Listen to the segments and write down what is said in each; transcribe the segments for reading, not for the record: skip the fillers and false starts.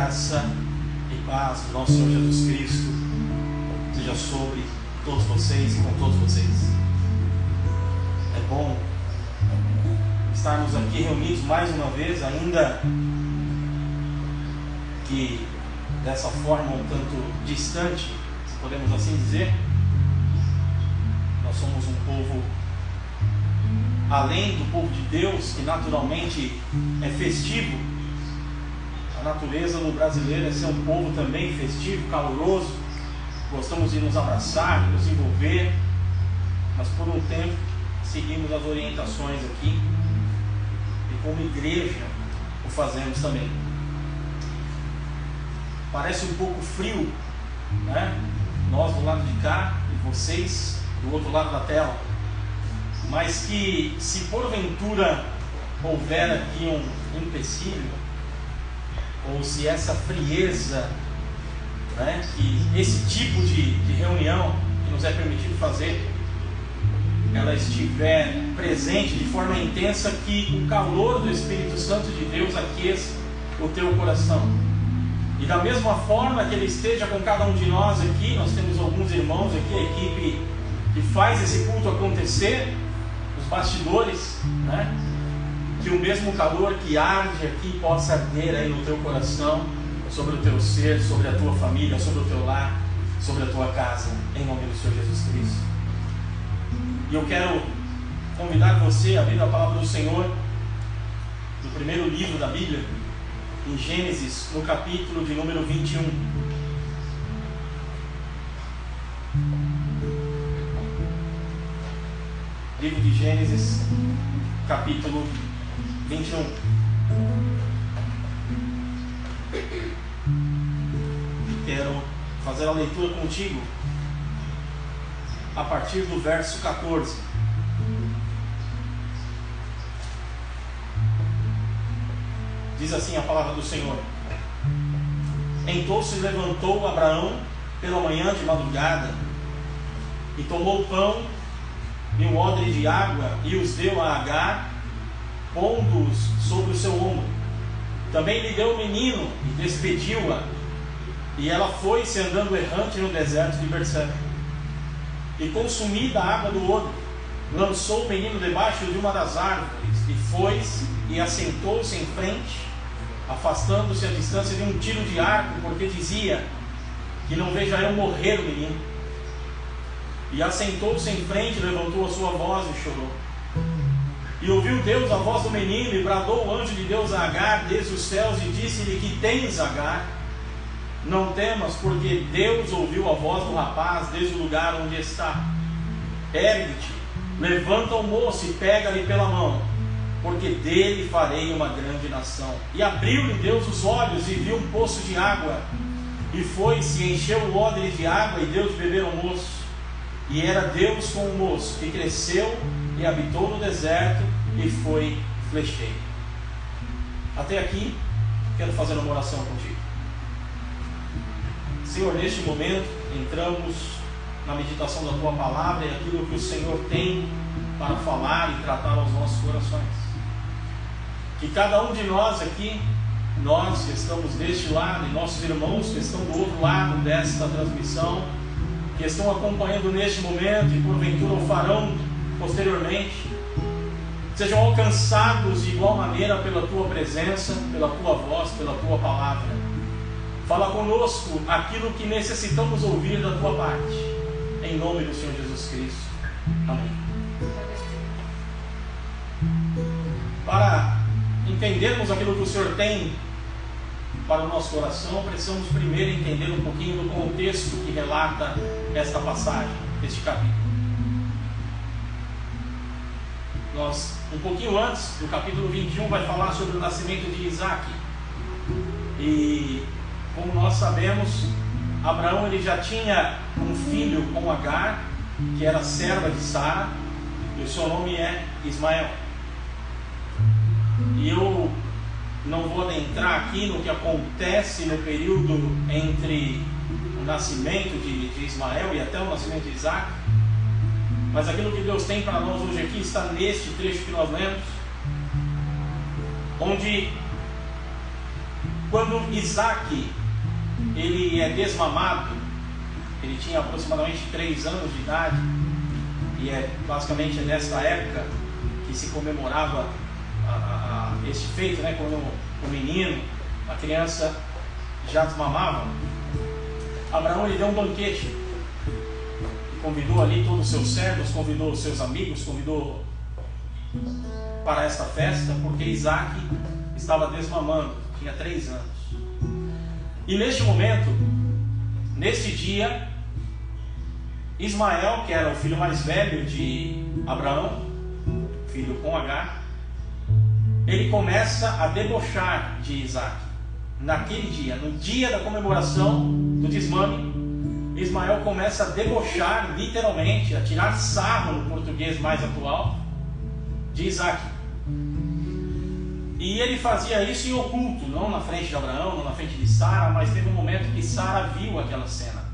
graça e paz do nosso Senhor Jesus Cristo seja sobre todos vocês e com todos vocês. É bom estarmos aqui reunidos mais uma vez, ainda que dessa forma um tanto distante, se podemos assim dizer. Nós somos um povo além do povo de Deus, que naturalmente é festivo. A natureza do brasileiro é ser um povo também festivo, caloroso. Gostamos de nos abraçar, de nos envolver, mas por um tempo seguimos as orientações aqui e como igreja o fazemos também. Parece um pouco frio, né? Nós do lado de cá e vocês do outro lado da tela, mas que se porventura houver aqui um empecilho, ou se essa frieza, né, que esse tipo de reunião que nos é permitido fazer, ela estiver presente de forma intensa, que o calor do Espírito Santo de Deus aqueça o teu coração. E da mesma forma que Ele esteja com cada um de nós aqui, nós temos alguns irmãos aqui, a equipe que faz esse culto acontecer, os bastidores, né? Que o mesmo calor que arde aqui possa arder aí no teu coração, sobre o teu ser, sobre a tua família, sobre o teu lar, sobre a tua casa, em nome do Senhor Jesus Cristo. E eu quero convidar você a abrir a palavra do Senhor no primeiro livro da Bíblia, em Gênesis, no capítulo de número 21. Livro de Gênesis, capítulo 21. Quero fazer a leitura contigo a partir do verso 14. Diz assim a palavra do Senhor: Então se levantou Abraão pela manhã de madrugada e tomou pão e um odre de água e os deu a Agar, pondo-os sobre o seu ombro. Também lhe deu o menino e despediu-a, e ela foi-se andando errante no deserto de Berseba. E consumida a água do odre, lançou o menino debaixo de uma das árvores, e foi-se e assentou-se em frente, afastando-se a distância de um tiro de arco, porque dizia: que não veja eu morrer o menino. E assentou-se em frente, levantou a sua voz e chorou. E ouviu Deus a voz do menino, e bradou o anjo de Deus a Agar desde os céus, e disse-lhe: que tens, Agar? Não temas, porque Deus ouviu a voz do rapaz desde o lugar onde está. Ergue-te, levanta o moço e pega-lhe pela mão, porque dele farei uma grande nação. E abriu-lhe Deus os olhos e viu um poço de água, e foi-se e encheu o odre de água e deu de beber ao moço. E era Deus com o moço, que cresceu e habitou no deserto e foi flecheiro. Até aqui, quero fazer uma oração contigo. Senhor, neste momento, entramos na meditação da Tua Palavra e aquilo que o Senhor tem para falar e tratar aos nossos corações. Que cada um de nós aqui, nós que estamos deste lado e nossos irmãos que estão do outro lado desta transmissão, que estão acompanhando neste momento e porventura o farão posteriormente, sejam alcançados de igual maneira pela Tua presença, pela Tua voz, pela Tua palavra. Fala conosco aquilo que necessitamos ouvir da Tua parte, em nome do Senhor Jesus Cristo. Amém. Para entendermos aquilo que o Senhor tem para o nosso coração, precisamos primeiro entender um pouquinho do contexto que relata esta passagem, este capítulo. Um pouquinho antes do capítulo 21, vai falar sobre o nascimento de Isaac. E como nós sabemos, Abraão ele já tinha um filho com Agar, que era serva de Sara, e o seu nome é Ismael. E eu não vou adentrar aqui no que acontece no período entre o nascimento de Ismael e até o nascimento de Isaac, mas aquilo que Deus tem para nós hoje aqui está neste trecho que nós lemos, onde Quando Isaac ele é desmamado, ele tinha aproximadamente 3 anos de idade, e basicamente nesta época que se comemorava este feito, né? Quando o menino, a criança já desmamava, Abraão ele deu um banquete, convidou ali todos os seus servos, convidou os seus amigos, convidou para esta festa, porque Isaac estava desmamando, tinha 3 anos. E neste momento, neste dia, Ismael, que era o filho mais velho de Abraão, filho com Agar, ele começa a debochar de Isaac. Naquele dia, no dia da comemoração do desmame, Ismael começa a debochar, literalmente, a tirar sarro no português mais atual, de Isaac. E ele fazia isso em oculto, não na frente de Abraão, não na frente de Sara, mas teve um momento que Sara viu aquela cena.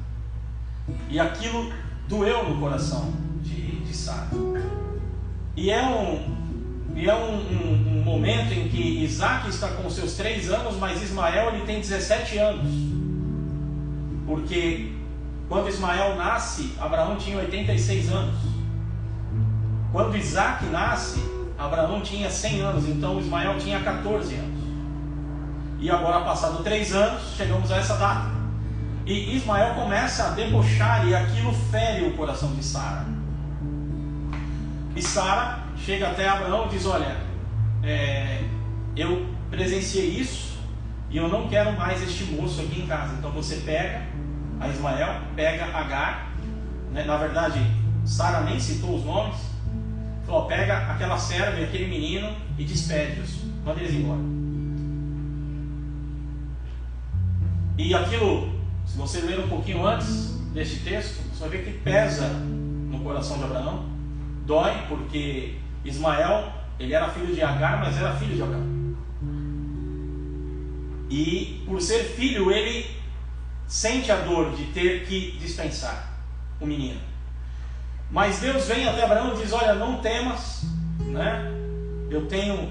E aquilo doeu no coração de Sara. E é um momento em que Isaac está com seus 3 anos, mas Ismael ele tem 17 anos. Porque quando Ismael nasce, Abraão tinha 86 anos. Quando Isaac nasce, Abraão tinha 100 anos, então Ismael tinha 14 anos. E agora, passado 3 anos, chegamos a essa data. E Ismael começa a debochar, e aquilo fere o coração de Sara. E Sara chega até Abraão e diz: olha, eu presenciei isso, e eu não quero mais este moço aqui em casa. Então você pega a Ismael, pega Agar, né? Na verdade, Sara nem citou os nomes. Falou: pega aquela serva e aquele menino e despede-os, manda eles embora. E aquilo, se você ler um pouquinho antes deste texto, você vai ver que pesa no coração de Abraão, dói, porque Ismael, ele era filho de Agar, mas era filho de Abraão. E por ser filho, ele sente a dor de ter que dispensar o menino. Mas Deus vem até Abraão e diz: olha, não temas, né? Eu tenho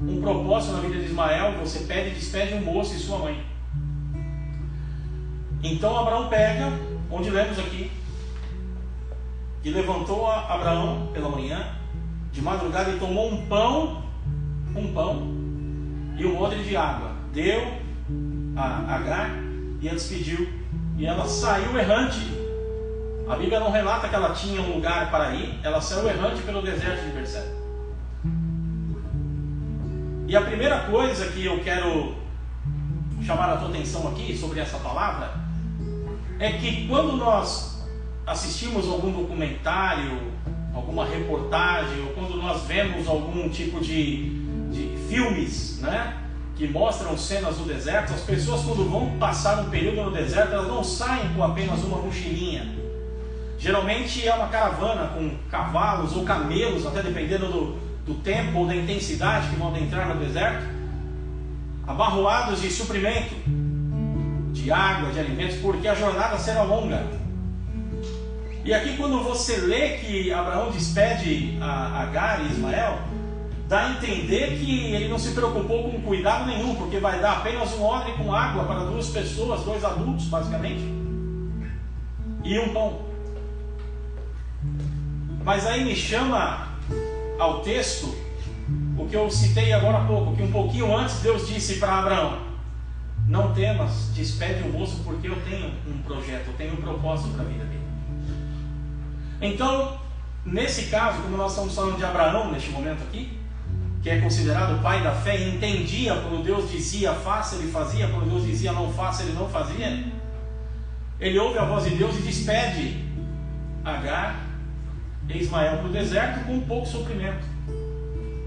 um propósito na vida de Ismael. Você pede e despede um moço e sua mãe. Então Abraão pega, onde lemos aqui, e levantou Abraão pela manhã, de madrugada, e tomou um pão e um odre de água, deu a Agar e a despediu, e ela saiu errante. A Bíblia não relata que ela tinha um lugar para ir, ela saiu errante pelo deserto de Berseba. E a primeira coisa que eu quero chamar a tua atenção aqui sobre essa palavra é que quando nós assistimos algum documentário, alguma reportagem, ou quando nós vemos algum tipo de filmes, né, que mostram cenas do deserto, as pessoas, quando vão passar um período no deserto, elas não saem com apenas uma mochilinha. Geralmente é uma caravana com cavalos ou camelos, até dependendo do tempo ou da intensidade que vão entrar no deserto, abarroados de suprimento, de água, de alimentos, porque a jornada será longa. E aqui, quando você lê que Abraão despede a Agar e Ismael, dá a entender que ele não se preocupou com cuidado nenhum, porque vai dar apenas um odre com água para 2 pessoas, 2 adultos basicamente, e um pão. Mas aí me chama ao texto o que eu citei agora há pouco, que um pouquinho antes Deus disse para Abraão: não temas, despede o moço, porque eu tenho um projeto, eu tenho um propósito para a vida dele. Então, nesse caso, como nós estamos falando de Abraão neste momento aqui, que é considerado o pai da fé, e entendia quando Deus dizia faça, ele fazia, quando Deus dizia não faça, ele não fazia. Ele ouve a voz de Deus e despede Agar e Ismael para o deserto com pouco suprimento,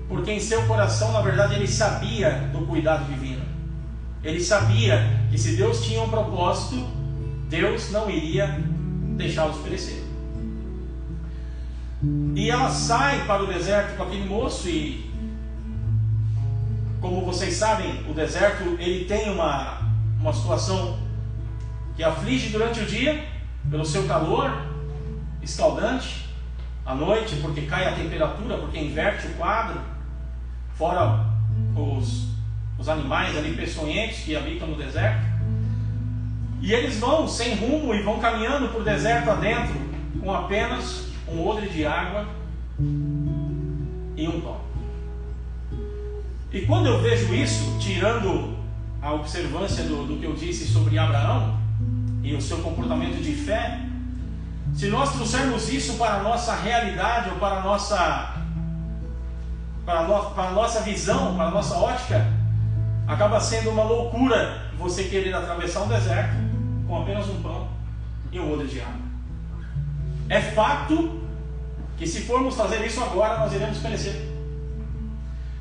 porque em seu coração, na verdade, ele sabia do cuidado divino. Ele sabia que se Deus tinha um propósito, Deus não iria deixá-los perecer. E ela sai para o deserto com aquele moço, e como vocês sabem, o deserto ele tem uma situação que aflige durante o dia pelo seu calor escaldante, à noite porque cai a temperatura, porque inverte o quadro, fora os animais ali peçonhentos que habitam no deserto. E eles vão sem rumo e vão caminhando por deserto adentro com apenas um odre de água e um pão. E quando eu vejo isso, tirando a observância do que eu disse sobre Abraão e o seu comportamento de fé, se nós trouxermos isso para a nossa realidade ou para a nossa visão, para a nossa ótica, acaba sendo uma loucura você querer atravessar um deserto com apenas um pão e um odre de água. É fato que se formos fazer isso agora, nós iremos perecer.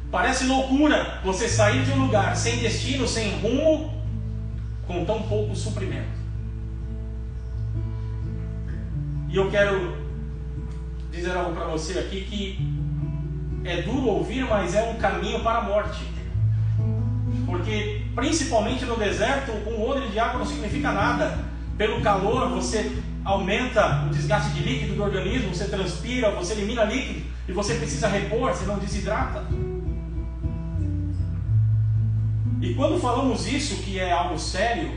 Parece loucura você sair de um lugar sem destino, sem rumo, com tão pouco suprimento. E eu quero dizer algo para você aqui que é duro ouvir, mas é um caminho para a morte. Porque, principalmente no deserto, um odre de água não significa nada. Pelo calor, você aumenta o desgaste de líquido do organismo, você transpira, você elimina líquido e você precisa repor, senão desidrata. E quando falamos isso, que é algo sério,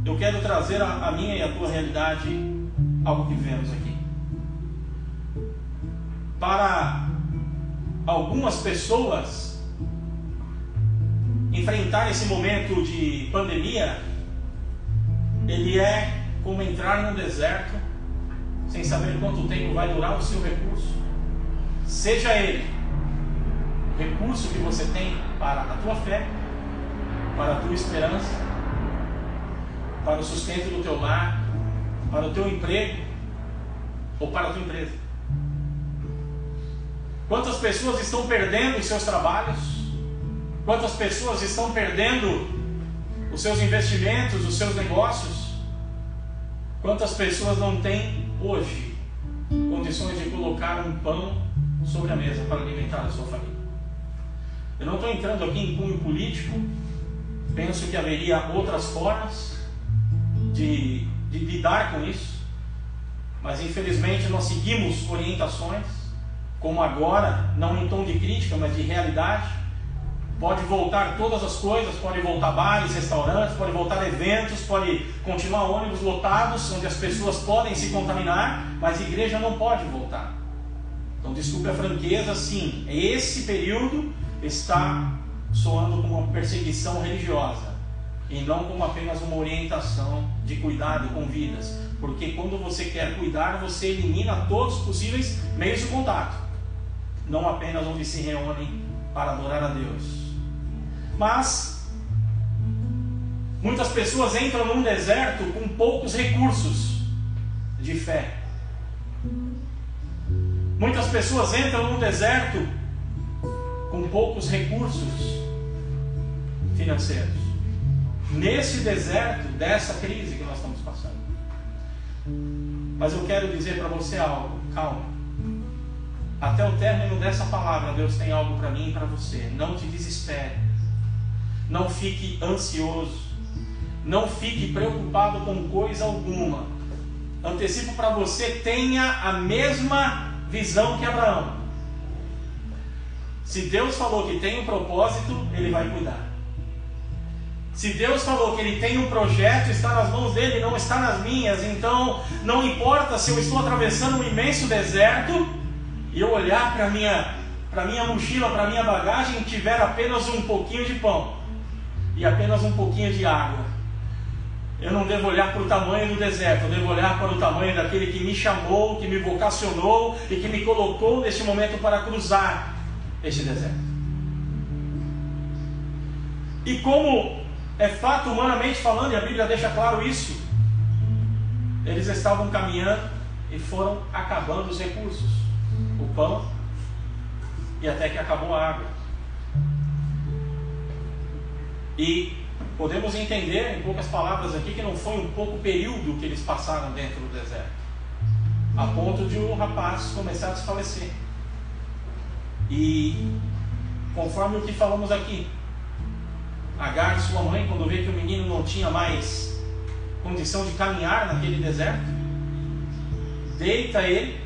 eu quero trazer a minha e a tua realidade, algo que vemos aqui. Para algumas pessoas, enfrentar esse momento de pandemia, ele é como entrar num deserto sem saber quanto tempo vai durar o seu recurso. Seja ele o recurso que você tem para a tua fé, para a tua esperança, para o sustento do teu lar, para o teu emprego ou para a tua empresa. Quantas pessoas estão perdendo os seus trabalhos? Quantas pessoas estão perdendo os seus investimentos, os seus negócios? Quantas pessoas não têm hoje condições de colocar um pão sobre a mesa para alimentar a sua família? Eu não estou entrando aqui em cunho político. Penso que haveria outras formas de lidar com isso, mas infelizmente nós seguimos orientações, como agora, não em tom de crítica, mas de realidade. Pode voltar todas as coisas, pode voltar bares, restaurantes, pode voltar eventos, pode continuar ônibus lotados, onde as pessoas podem se contaminar, mas a igreja não pode voltar. Então, desculpe a franqueza, sim, esse período está soando como uma perseguição religiosa e não como apenas uma orientação de cuidado com vidas, porque quando você quer cuidar, você elimina todos os possíveis meios de contato, não apenas onde se reúnem para adorar a Deus. Mas muitas pessoas entram num deserto com poucos recursos de fé. Muitas pessoas entram num deserto com poucos recursos financeiros. Nesse deserto dessa crise que nós estamos passando. Mas eu quero dizer para você algo, calma. Até o término dessa palavra, Deus tem algo para mim e para você. Não te desespere. Não fique ansioso. Não fique preocupado com coisa alguma. Antecipo para você, tenha a mesma visão que Abraão. Se Deus falou que tem um propósito, Ele vai cuidar. Se Deus falou que Ele tem um projeto, está nas mãos dEle, não está nas minhas. Então, não importa se eu estou atravessando um imenso deserto e eu olhar para minha mochila, para minha bagagem, e tiver apenas um pouquinho de pão e apenas um pouquinho de água. Eu não devo olhar para o tamanho do deserto, eu devo olhar para o tamanho daquele que me chamou, que me vocacionou e que me colocou neste momento para cruzar este deserto. E como é fato humanamente falando, e a Bíblia deixa claro isso, eles estavam caminhando e foram acabando os recursos, o pão, e até que acabou a água. E podemos entender, em poucas palavras aqui, que não foi um pouco período que eles passaram dentro do deserto, a ponto de o rapaz começar a desfalecer. E conforme o que falamos aqui, Agar, sua mãe, quando vê que o menino não tinha mais condição de caminhar naquele deserto, deita ele.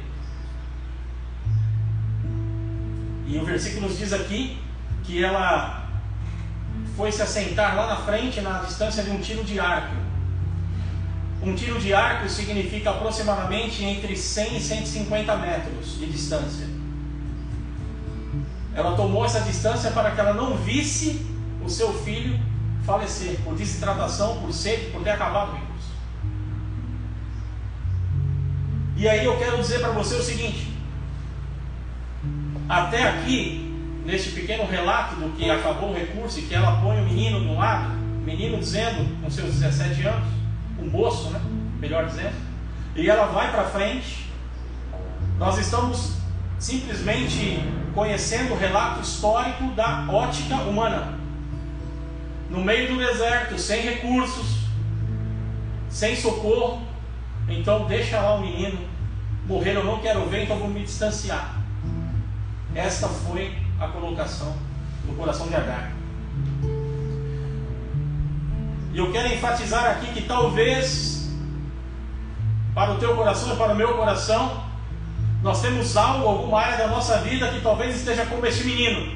E o versículo nos diz aqui que ela foi se assentar lá na frente, na distância de um tiro de arco. Um tiro de arco significa aproximadamente entre 100 e 150 metros de distância. Ela tomou essa distância para que ela não visse o seu filho falecer por desidratação, por sede, por ter acabado o recurso. E aí eu quero dizer para você o seguinte: até aqui, neste pequeno relato do que acabou o recurso e que ela põe o menino de um lado, o menino dizendo, com seus 17 anos, um moço, né? Melhor dizendo, e ela vai para frente. Nós estamos simplesmente conhecendo o relato histórico da ótica humana, no meio do deserto, sem recursos, sem socorro. Então deixa lá o menino morrer, eu não quero ver, então vou me distanciar. Esta foi a colocação do coração de Agar. E eu quero enfatizar aqui que talvez para o teu coração e para o meu coração nós temos algo, alguma área da nossa vida que talvez esteja como este menino.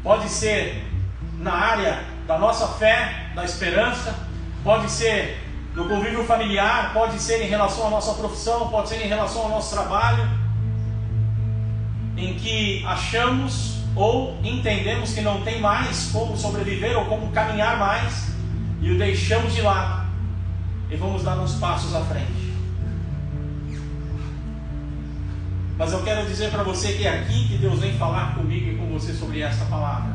Pode ser na área da nossa fé, da esperança, pode ser no convívio familiar, pode ser em relação à nossa profissão, pode ser em relação ao nosso trabalho, em que achamos ou entendemos que não tem mais como sobreviver ou como caminhar mais, e o deixamos de lado e vamos dar uns passos à frente. Mas eu quero dizer para você que é aqui que Deus vem falar comigo e com você sobre esta palavra,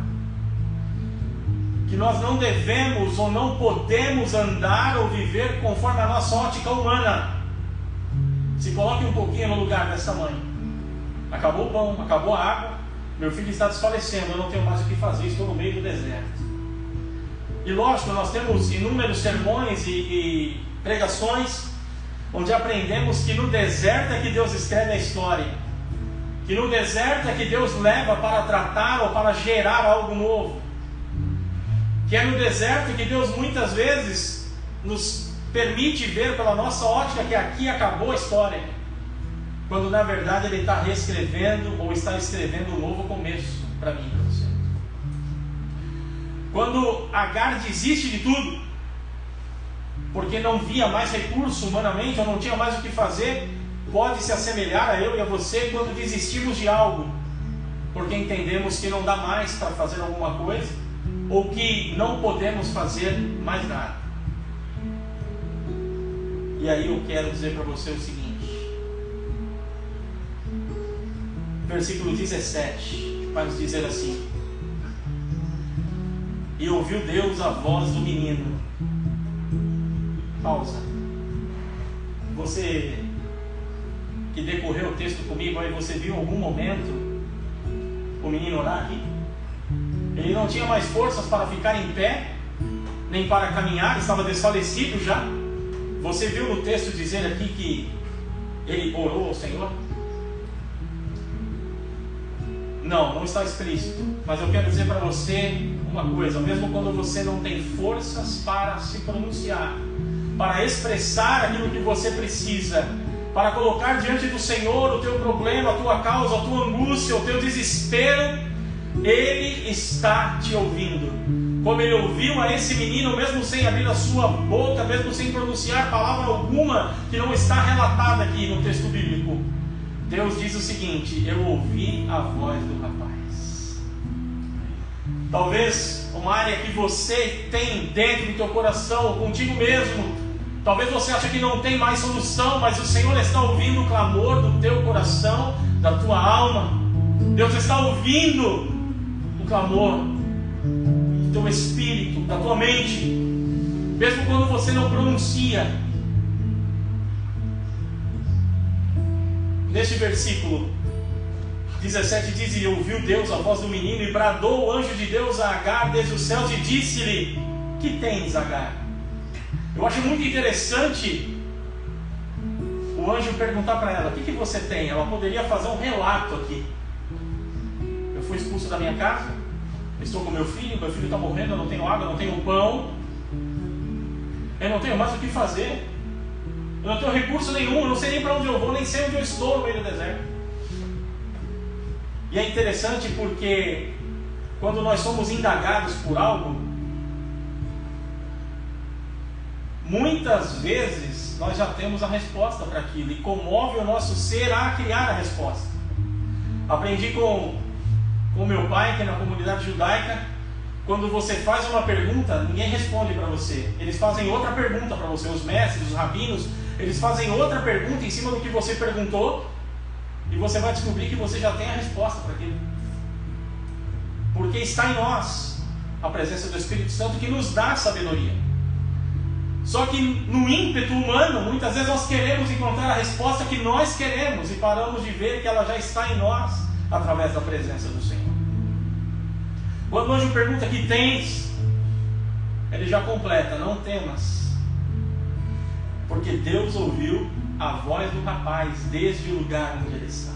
que nós não devemos ou não podemos andar ou viver conforme a nossa ótica humana. Se coloque um pouquinho no lugar dessa mãe. Acabou o pão, acabou a água, meu filho está desfalecendo, eu não tenho mais o que fazer, estou no meio do deserto. E lógico, nós temos inúmeros sermões e pregações onde aprendemos que no deserto é que Deus escreve a história, que no deserto é que Deus leva para tratar ou para gerar algo novo, que é no deserto que Deus muitas vezes nos permite ver pela nossa ótica que aqui acabou a história, quando na verdade Ele está reescrevendo ou está escrevendo um novo começo para mim e para você. Quando Agar desiste de tudo, porque não via mais recurso humanamente, ou não tinha mais o que fazer, pode se assemelhar a eu e a você quando desistimos de algo, porque entendemos que não dá mais para fazer alguma coisa, ou que não podemos fazer mais nada. E aí eu quero dizer para você o seguinte, versículo 17, vai nos dizer assim: e ouviu Deus a voz do menino. Pausa. Você que decorreu o texto comigo, aí você viu em algum momento o menino orar aqui? Ele não tinha mais forças para ficar em pé, nem para caminhar, estava desfalecido já. Você viu no texto dizer aqui que ele orou ao Senhor? Não está explícito, mas eu quero dizer para você uma coisa: mesmo quando você não tem forças para se pronunciar, para expressar aquilo que você precisa, para colocar diante do Senhor o teu problema, a tua causa, a tua angústia, o teu desespero, Ele está te ouvindo. Como Ele ouviu a esse menino, mesmo sem abrir a sua boca, mesmo sem pronunciar palavra alguma que não está relatada aqui no texto bíblico, Deus diz o seguinte: eu ouvi a voz do rapaz. Talvez uma área que você tem dentro do teu coração, contigo mesmo, talvez você ache que não tem mais solução, mas o Senhor está ouvindo o clamor do teu coração, da tua alma. Deus está ouvindo o clamor do teu espírito, da tua mente, mesmo quando você não pronuncia. Neste versículo 17 diz: e ouviu Deus a voz do menino, e bradou o anjo de Deus a Agar desde os céus, e disse-lhe: que tens, Agar? Eu acho muito interessante o anjo perguntar para ela: o que você tem? Ela poderia fazer um relato aqui: eu fui expulso da minha casa, estou com meu filho está morrendo, eu não tenho água, eu não tenho pão, eu não tenho mais o que fazer, eu não tenho recurso nenhum, eu não sei nem para onde eu vou, nem sei onde eu estou no meio do deserto. E é interessante porque quando nós somos indagados por algo, muitas vezes nós já temos a resposta para aquilo, e comove o nosso ser a criar a resposta. Aprendi com meu pai, que é na comunidade judaica, quando você faz uma pergunta, ninguém responde para você. Eles fazem outra pergunta para você, os mestres, os rabinos, eles fazem outra pergunta em cima do que você perguntou, e você vai descobrir que você já tem a resposta para aquilo. Porque está em nós a presença do Espírito Santo, que nos dá sabedoria. Só que no ímpeto humano, muitas vezes nós queremos encontrar a resposta que nós queremos, e paramos de ver que ela já está em nós, através da presença do Senhor. Quando o anjo pergunta: que tens? Ele já completa: não temas, porque Deus ouviu a voz do rapaz desde o lugar onde ele está.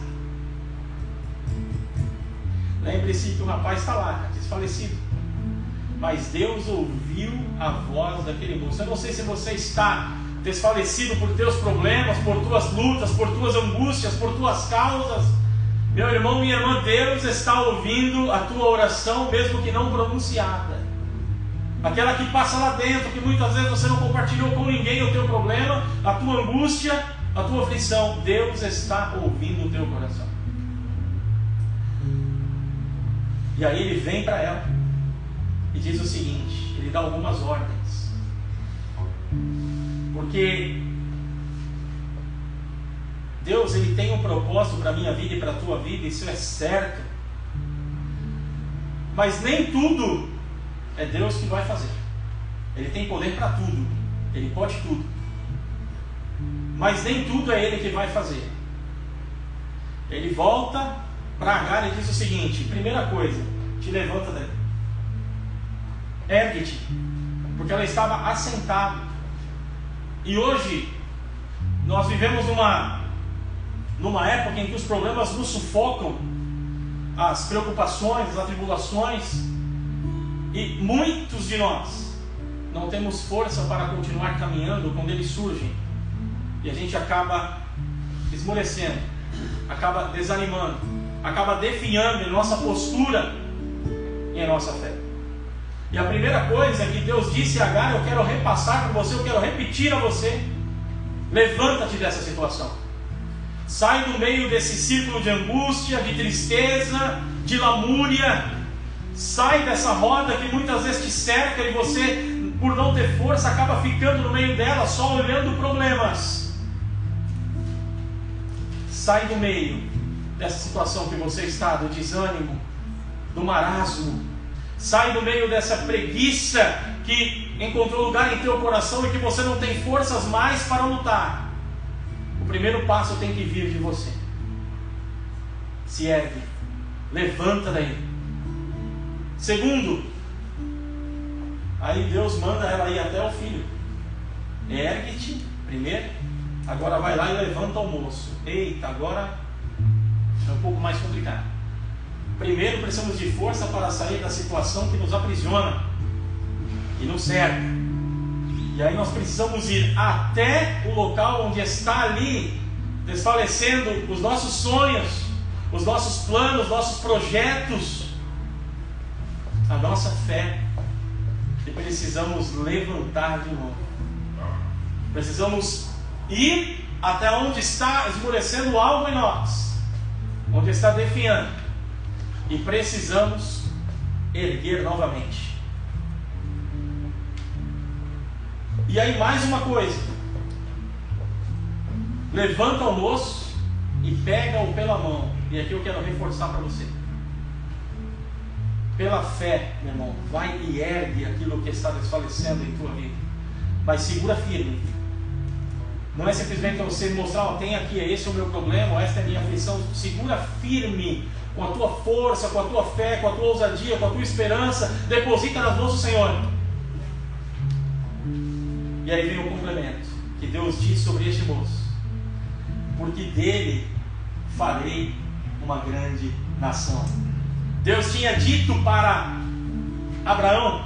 Lembre-se que o rapaz está lá, desfalecido, mas Deus ouviu a voz daquele moço. Eu não sei se você está desfalecido por teus problemas, por tuas lutas, por tuas angústias, por tuas causas. Meu irmão, minha irmã, Deus está ouvindo a tua oração, mesmo que não pronunciada. Aquela que passa lá dentro, que muitas vezes você não compartilhou com ninguém o teu problema, a tua angústia, a tua aflição. Deus está ouvindo o teu coração. E aí ele vem para ela e diz o seguinte, ele dá algumas ordens. Porque Deus, ele tem um propósito para a minha vida e para a tua vida, isso é certo. Mas nem tudo é Deus que vai fazer. Ele tem poder para tudo, ele pode tudo. Mas nem tudo é ele que vai fazer. Ele volta para Agar e diz o seguinte: primeira coisa, te levanta daí, ergue-te, porque ela estava assentada. E hoje nós vivemos numa época em que os problemas nos sufocam, as preocupações, as atribulações, e muitos de nós não temos força para continuar caminhando quando eles surgem, e a gente acaba esmorecendo, acaba desanimando, acaba definhando em nossa postura e em nossa fé. E a primeira coisa que Deus disse a Agar, eu quero repassar para você, eu quero repetir a você: levanta-te dessa situação. Sai do meio desse círculo de angústia, de tristeza, de lamúria. Sai dessa roda que muitas vezes te cerca e você, por não ter força, acaba ficando no meio dela, só olhando problemas. Sai do meio dessa situação que você está, do desânimo, do marasmo. Sai do meio dessa preguiça que encontrou lugar em teu coração e que você não tem forças mais para lutar. O primeiro passo tem que vir de você. Se ergue, levanta daí. Segundo, aí Deus manda ela ir até o filho. Ergue-te primeiro, agora vai lá e levanta o moço. Eita, agora é um pouco mais complicado. Primeiro precisamos de força para sair da situação que nos aprisiona, que nos cerca. E aí nós precisamos ir até o local onde está ali desfalecendo os nossos sonhos, os nossos planos, nossos projetos, a nossa fé. E precisamos levantar de novo. Precisamos ir até onde está esmorecendo algo em nós, onde está definhando, e precisamos erguer novamente. E aí mais uma coisa: levanta o moço e pega-o pela mão. E aqui eu quero reforçar para você: pela fé, meu irmão, vai e ergue aquilo que está desfalecendo em tua vida, mas segura firme. Não é simplesmente você mostrar, ó, tem aqui, esse é o meu problema, esta é a minha aflição. Segura firme, com a tua força, com a tua fé, com a tua ousadia, com a tua esperança. Deposita nas mãos do Senhor. E aí vem o complemento que Deus diz sobre este moço: porque dele farei uma grande nação. Deus tinha dito para Abraão: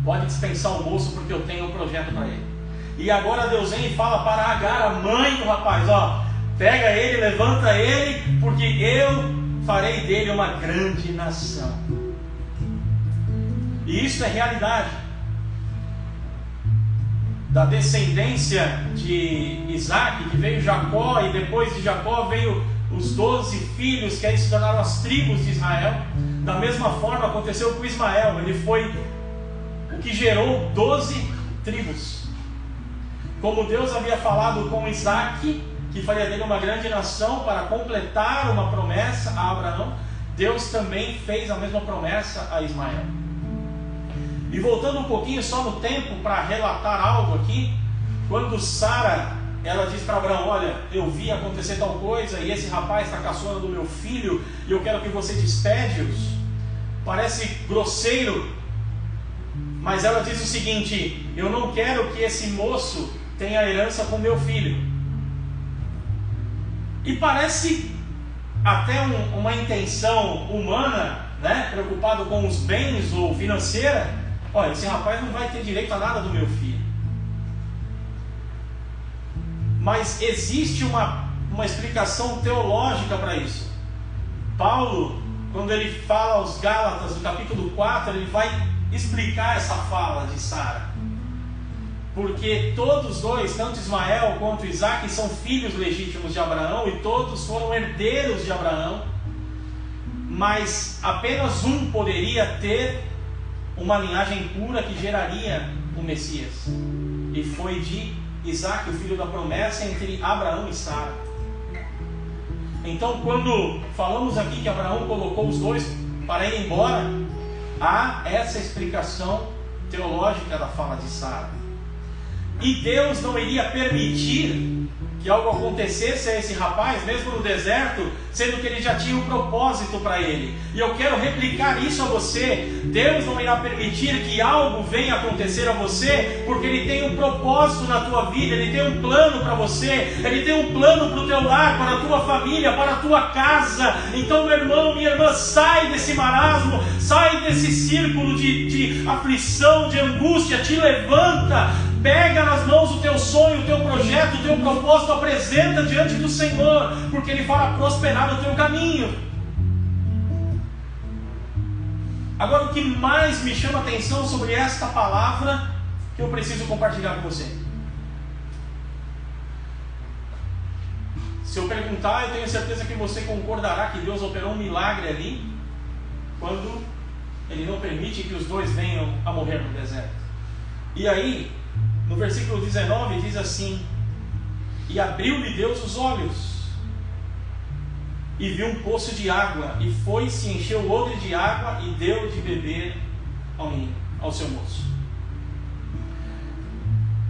pode dispensar o moço, porque eu tenho um projeto para ele. E agora Deus vem e fala para Agar, a mãe do rapaz: ó, pega ele, levanta ele, porque eu farei dele uma grande nação. E isso é realidade. Da descendência de Isaac, que veio Jacó, e depois de Jacó veio os 12 filhos, que aí se tornaram as tribos de Israel. Da mesma forma aconteceu com Ismael. Ele foi o que gerou 12 tribos. Como Deus havia falado com Isaac, que faria dele uma grande nação para completar uma promessa a Abraão, Deus também fez a mesma promessa a Ismael. E voltando um pouquinho só no tempo para relatar algo aqui, quando Sara, ela diz para Abraão: olha, eu vi acontecer tal coisa, e esse rapaz está caçoando do meu filho, e eu quero que você despede-os. Parece grosseiro, mas ela diz o seguinte: eu não quero que esse moço tenha herança com meu filho. E parece até uma intenção humana, né? Preocupado com os bens ou financeira. Olha, esse rapaz não vai ter direito a nada do meu filho. Mas existe uma explicação teológica para isso. Paulo, quando ele fala aos Gálatas, no capítulo 4, ele vai explicar essa fala de Sara. Porque todos dois, tanto Ismael quanto Isaac, são filhos legítimos de Abraão, e todos foram herdeiros de Abraão. Mas apenas um poderia ter uma linhagem pura que geraria o Messias. E foi de Isaac, o filho da promessa, entre Abraão e Sara. Então, quando falamos aqui que Abraão colocou os dois para ir embora, há essa explicação teológica da fala de Sara. E Deus não iria permitir que algo acontecesse a esse rapaz, mesmo no deserto, sendo que ele já tinha um propósito para ele. E eu quero replicar isso a você: Deus não irá permitir que algo venha acontecer a você, porque Ele tem um propósito na tua vida, Ele tem um plano para você, Ele tem um plano para o teu lar, para a tua família, para a tua casa. Então, meu irmão, minha irmã, sai desse marasmo, sai desse círculo de aflição, de angústia, te levanta, pega nas mãos o teu sonho, o teu projeto, o teu propósito, apresenta diante do Senhor, porque Ele fará prosperar o teu caminho. Agora, o que mais me chama a atenção sobre esta palavra, que eu preciso compartilhar com você. Se eu perguntar, eu tenho certeza que você concordará que Deus operou um milagre ali, quando Ele não permite que os dois venham a morrer no deserto. E aí, no versículo 19 diz assim: e abriu-lhe Deus os olhos, e viu um poço de água, e foi-se, encheu o odre de água, e deu de beber ao menino, ao seu moço.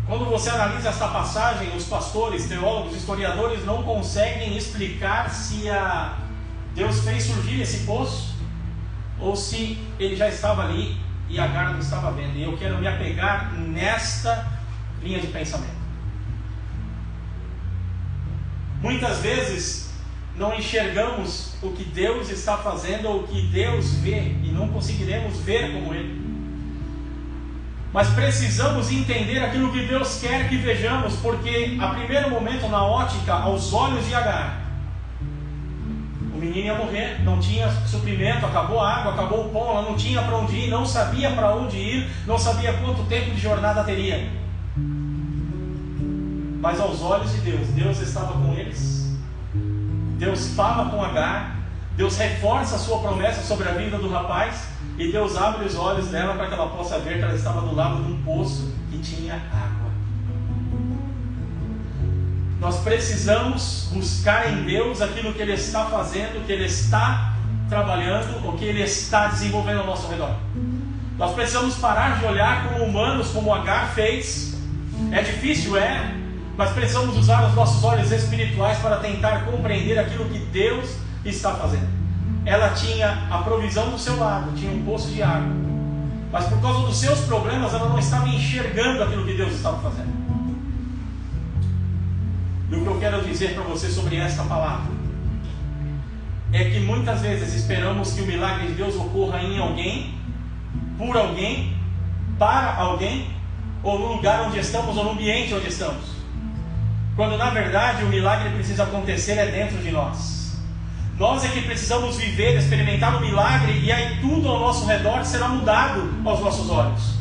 Quando você analisa esta passagem, os pastores, teólogos, historiadores não conseguem explicar se Deus fez surgir esse poço, ou se ele já estava ali e Agar não estava vendo. E eu quero me apegar nesta linha de pensamento. Muitas vezes não enxergamos o que Deus está fazendo ou o que Deus vê, e não conseguiremos ver como Ele. Mas precisamos entender aquilo que Deus quer que vejamos, porque a primeiro momento, na ótica, aos olhos de Agar, o menino ia morrer, não tinha suprimento, acabou a água, acabou o pão, ela não tinha para onde ir, não sabia para onde ir, não sabia quanto tempo de jornada teria. Mas aos olhos de Deus, Deus estava com eles. Deus fala com Agar, Deus reforça a sua promessa sobre a vida do rapaz, e Deus abre os olhos dela para que ela possa ver que ela estava do lado de um poço que tinha água. Nós precisamos buscar em Deus aquilo que Ele está fazendo, o que Ele está trabalhando, o que Ele está desenvolvendo ao nosso redor. Nós precisamos parar de olhar como humanos, como Agar fez. É difícil, mas precisamos usar os nossos olhos espirituais para tentar compreender aquilo que Deus está fazendo. Ela tinha a provisão do seu lado, tinha um poço de água, mas por causa dos seus problemas ela não estava enxergando aquilo que Deus estava fazendo. E o que eu quero dizer para você sobre esta palavra é que muitas vezes esperamos que o milagre de Deus ocorra em alguém, por alguém, para alguém, ou no lugar onde estamos, ou no ambiente onde estamos, quando na verdade o milagre precisa acontecer dentro de nós. Nós é que precisamos viver, experimentar o milagre, e aí tudo ao nosso redor será mudado aos nossos olhos.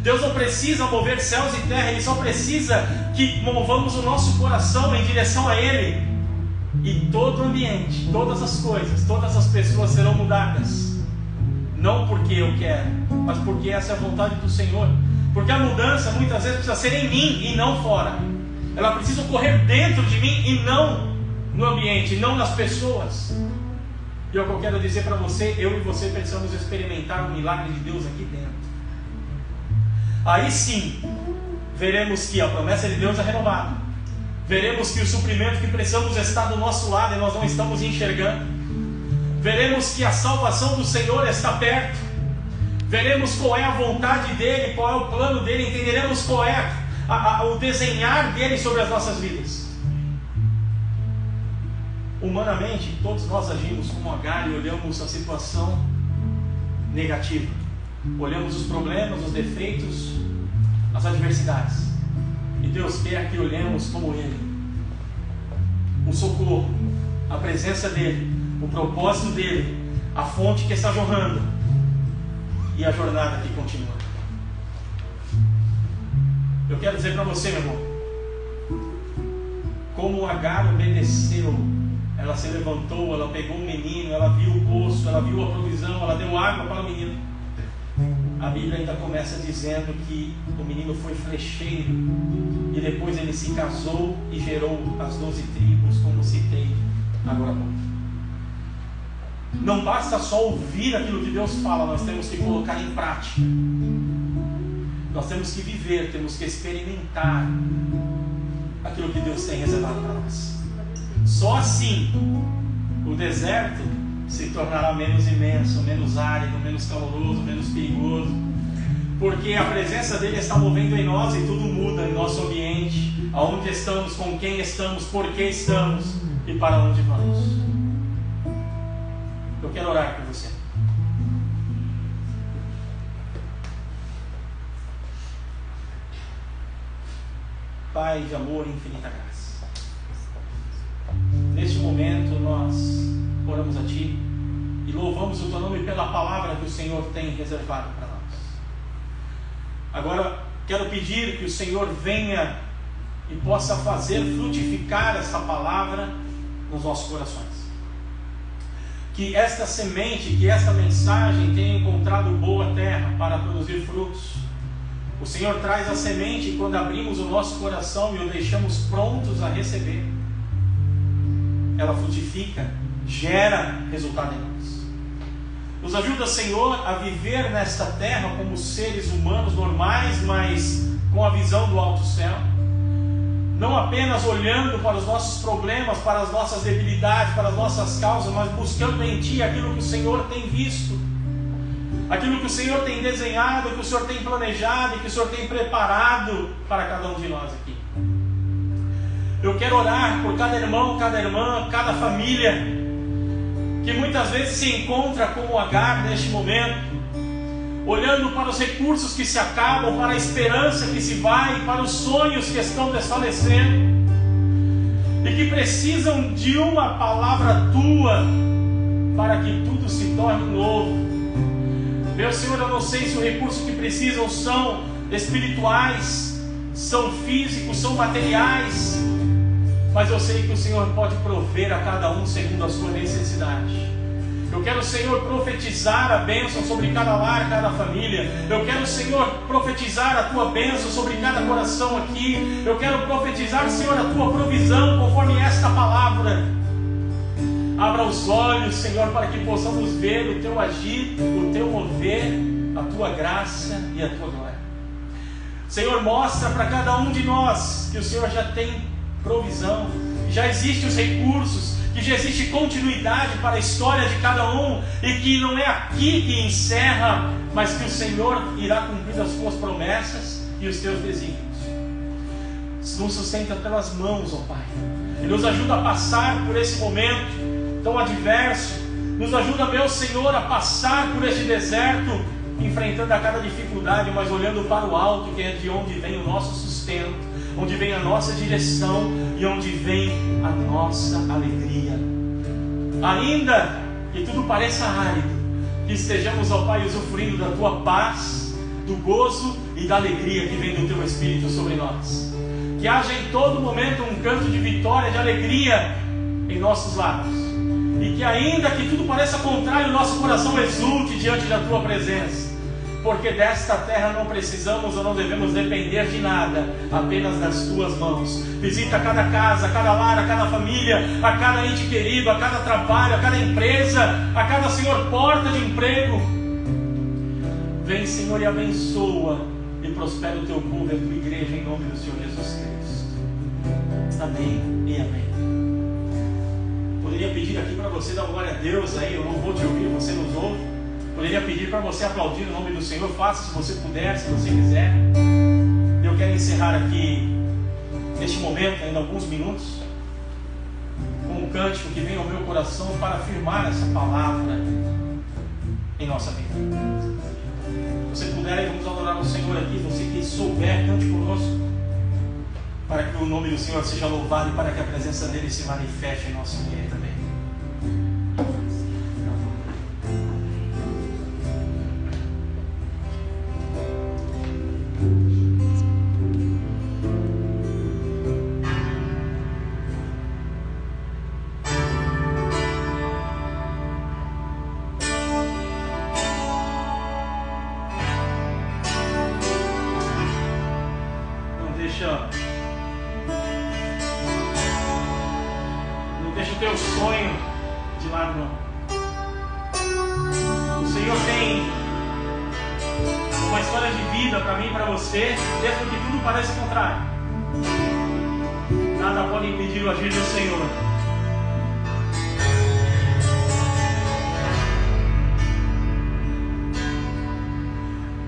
Deus não precisa mover céus e terra, Ele só precisa que movamos o nosso coração em direção a Ele. E todo o ambiente, todas as coisas, todas as pessoas serão mudadas. Não porque eu quero, mas porque essa é a vontade do Senhor. Porque a mudança muitas vezes precisa ser em mim e não fora. Ela precisa ocorrer dentro de mim e não no ambiente, não nas pessoas. E é o que eu quero dizer para você, eu e você precisamos experimentar o milagre de Deus aqui dentro. Aí sim, veremos que a promessa de Deus é renovada. Veremos que o suprimento que precisamos está do nosso lado e nós não estamos enxergando. Veremos que a salvação do Senhor está perto. Veremos qual é a vontade dEle, qual é o plano dEle. Entenderemos qual é o desenhar dEle sobre as nossas vidas. Humanamente, todos nós agimos como Agar e olhamos a situação negativa. Olhamos os problemas, os defeitos, as adversidades. E Deus quer que olhemos como Ele. O socorro, a presença dEle, o propósito dEle, a fonte que está jorrando e a jornada que continua. Eu quero dizer para você, meu irmão, como Agar obedeceu. Ela se levantou, ela pegou o menino, ela viu o poço, ela viu a provisão, ela deu água para o menino. A Bíblia ainda começa dizendo que o menino foi flecheiro e depois ele se casou e gerou as 12 tribos, como citei agora há pouco. Não basta só ouvir aquilo que Deus fala, nós temos que colocar em prática. Nós temos que viver, temos que experimentar aquilo que Deus tem reservado para nós. Só assim o deserto se tornará menos imenso, menos árido, menos caloroso, menos perigoso, porque a presença dele está movendo em nós e tudo muda em nosso ambiente, aonde estamos, com quem estamos, por que estamos e para onde vamos. Eu quero orar por você. Pai de amor e infinita graça, neste momento nós oramos a Ti e louvamos o Teu nome pela palavra que o Senhor tem reservado para nós. Agora quero pedir que o Senhor venha e possa fazer frutificar essa palavra nos nossos corações. Que esta semente, que esta mensagem tenha encontrado boa terra para produzir frutos. O Senhor traz a semente quando abrimos o nosso coração e o deixamos prontos a receber. Ela frutifica, gera resultado em nós. Nos ajuda, Senhor, a viver nesta terra como seres humanos normais, mas com a visão do alto céu. Não apenas olhando para os nossos problemas, para as nossas debilidades, para as nossas causas, mas buscando em Ti aquilo que o Senhor tem visto, aquilo que o Senhor tem desenhado, que o Senhor tem planejado e que o Senhor tem preparado para cada um de nós aqui. Eu quero orar por cada irmão, cada irmã, cada família que muitas vezes se encontra como Agar neste momento, olhando para os recursos que se acabam, para a esperança que se vai, para os sonhos que estão desfalecendo e que precisam de uma palavra Tua para que tudo se torne novo. Meu Senhor, eu não sei se o recurso que precisam são espirituais, são físicos, são materiais, mas eu sei que o Senhor pode prover a cada um segundo a sua necessidade. Eu quero, Senhor, profetizar a bênção sobre cada lar, cada família. Eu quero, Senhor, profetizar a Tua bênção sobre cada coração aqui. Eu quero profetizar, Senhor, a Tua provisão conforme esta palavra. Abra os olhos, Senhor, para que possamos ver o Teu agir, o Teu mover, a Tua graça e a Tua glória. Senhor, mostra para cada um de nós que o Senhor já tem provisão, já existem os recursos, que já existe continuidade para a história de cada um e que não é aqui que encerra, mas que o Senhor irá cumprir as Tuas promessas e os Teus desígnios. Nos sustenta pelas mãos, ó Pai, e nos ajuda a passar por esse momento tão adverso. Nos ajuda, meu Senhor, a passar por este deserto, enfrentando a cada dificuldade, mas olhando para o alto, que é de onde vem o nosso sustento, onde vem a nossa direção e onde vem a nossa alegria. Ainda que tudo pareça árido, que estejamos, ó Pai, usufruindo da Tua paz, do gozo e da alegria que vem do Teu Espírito sobre nós. Que haja em todo momento um canto de vitória, de alegria em nossos lábios. E que ainda que tudo pareça contrário, o nosso coração exulte diante da Tua presença. Porque desta terra não precisamos ou não devemos depender de nada, apenas das Tuas mãos. Visita cada casa, cada lar, a cada família, a cada ente querido, a cada trabalho, a cada empresa, a cada, Senhor, porta de emprego. Vem, Senhor, e abençoa e prospera o Teu povo e a Tua igreja, em nome do Senhor Jesus Cristo. Amém e amém. Poderia pedir aqui para você dar glória a Deus aí, eu não vou te ouvir, você nos ouve. Poderia pedir para você aplaudir o nome do Senhor. Faça se você puder, se você quiser. Eu quero encerrar aqui, neste momento, ainda alguns minutos, com um cântico que vem ao meu coração para afirmar essa palavra em nossa vida. Se você puder, vamos adorar o Senhor aqui. Você que souber, cante conosco, para que o nome do Senhor seja louvado e para que a presença dele se manifeste em nosso meio também. Não deixa o teu sonho de lado, não. O Senhor tem uma história de vida para mim e para você, mesmo que tudo pareça contrário. Nada pode impedir o agir do Senhor.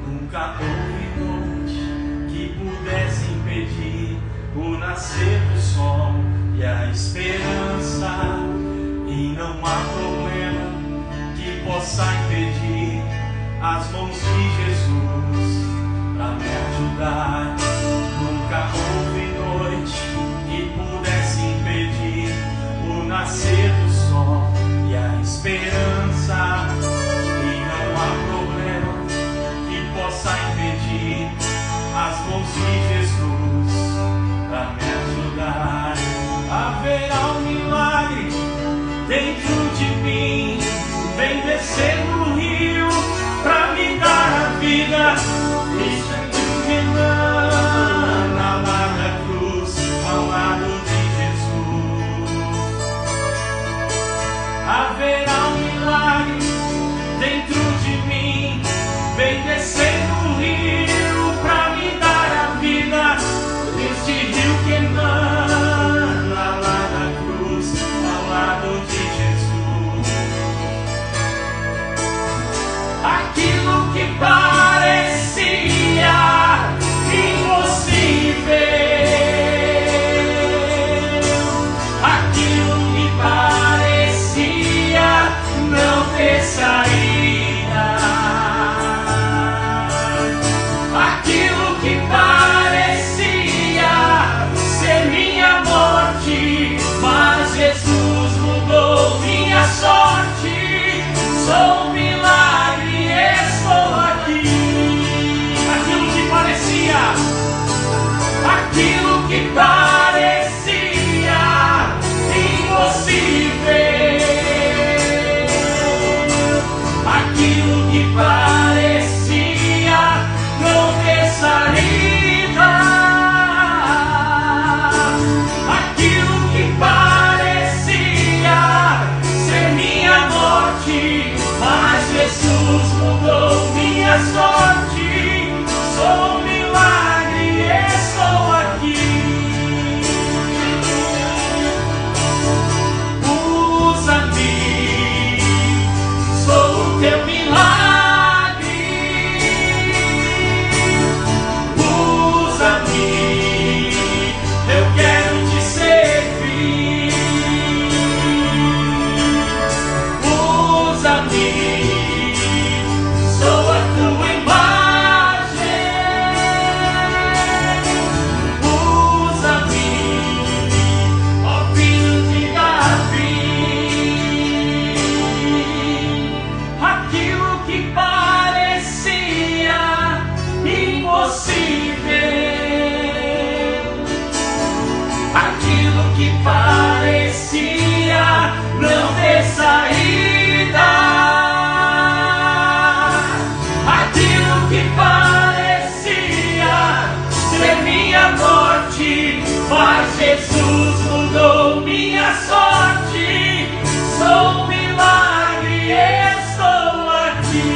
Nunca houve noite que pudesse impedir o nascer do sol e a esperança, e não há problema que possa impedir as mãos de Jesus para me ajudar. Nunca houve noite que pudesse impedir o nascer do sol e a esperança, e não há problema que possa impedir as mãos de Jesus para me ajudar. Haverá um milagre dentro de mim, vem descer no rio para me dar a vida. Isso é iluminando lá na cruz, ao lado de Jesus. Haverá um milagre dentro de mim, vem descer no rio para me dar a vida. Este rio que emana lá na cruz, ao lado de Jesus. Aquilo que parece aquilo que parecia não ter saída, aquilo que parecia ser minha morte, mas Jesus mudou minha sorte. Sou um milagre, estou aqui.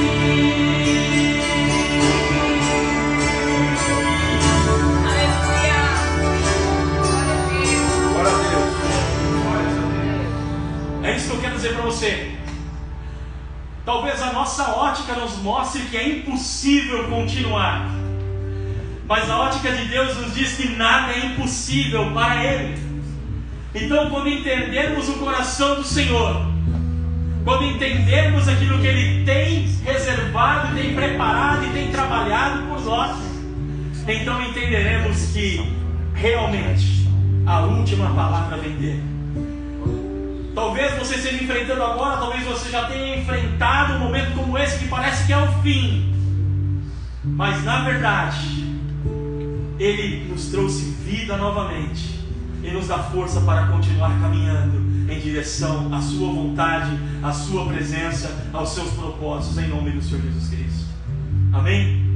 Glória a Deus. É isso que eu quero dizer para você. Talvez a nossa ótica nos mostre que é impossível continuar, mas a ótica de Deus nos diz que nada é impossível para Ele. Então, quando entendermos o coração do Senhor, quando entendermos aquilo que Ele tem reservado, tem preparado e tem trabalhado por nós, então entenderemos que realmente a última palavra vem dele. Talvez você esteja enfrentando agora, talvez você já tenha enfrentado um momento como esse que parece que é o fim, mas na verdade Ele nos trouxe vida novamente e nos dá força para continuar caminhando em direção à sua vontade, à sua presença, aos seus propósitos, em nome do Senhor Jesus Cristo. Amém?